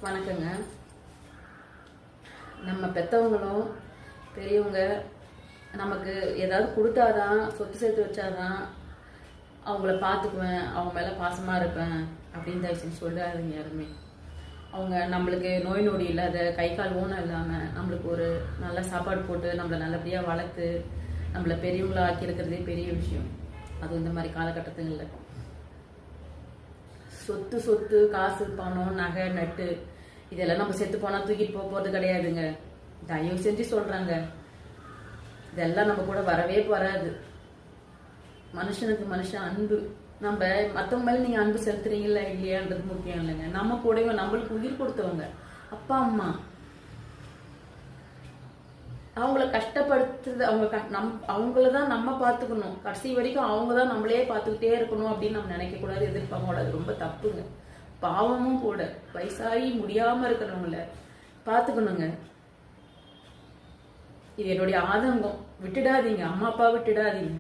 வணக்கங்க. நம்ம பெற்றவங்களும் பெரியவங்க நமக்கு ஏதாவது கொடுத்தாதான், சொத்து சேர்த்து வச்சாதான் அவங்கள பார்த்துக்குவேன், அவங்க மேலே பாசமாக இருப்பேன் அப்படின்னு தயவுசெய்து சொல்லாதீங்க யாருமே. அவங்க நம்மளுக்கு நோய் நொடி இல்லாத, கை கால் ஊனம் இல்லாமல் நம்மளுக்கு ஒரு நல்ல சாப்பாடு போட்டு நம்மளை நல்லபடியாக வளர்த்து நம்மளை பெரியவங்களா ஆக்கியிருக்கிறதே பெரிய விஷயம். அது இந்த மாதிரி காலகட்டத்துங்களில் சொத்து காசு பணம் நகை நட்டு இதெல்லாம் நம்ம செத்து போனா தூக்கிட்டு போறது கிடையாதுங்க. தயவு செஞ்சு சொல்றாங்க, இதெல்லாம் நம்ம கூட வரவே வராது. மனுஷனுக்கு மனுஷன் அன்பு, நம்ம மற்றவங்க மேல நீங்க அன்பு செலுத்துறீங்களா இல்லையான்றது முக்கியம் இல்லைங்க. நம்ம கூடவே நம்மளுக்கு உயிர் கொடுத்தவங்க அப்பா அம்மா, அவங்கள கஷ்டப்படுத்துறது அவங்களதான் நம்ம பார்த்துக்கணும். கடைசி வரைக்கும் அவங்க தான் நம்மளே பார்த்துக்கிட்டே இருக்கணும் அப்படின்னு நம்ம நினைக்க கூடாது, எதிர்பார்க்க கூடாது. ரொம்ப தப்புங்க, பாவமும் கூட. வயசாகி முடியாம இருக்கிறவங்கள பார்த்துக்கணுங்க. இது என்னுடைய ஆதங்கம். விட்டுடாதீங்க, அம்மா அப்பா விட்டுடாதீங்க.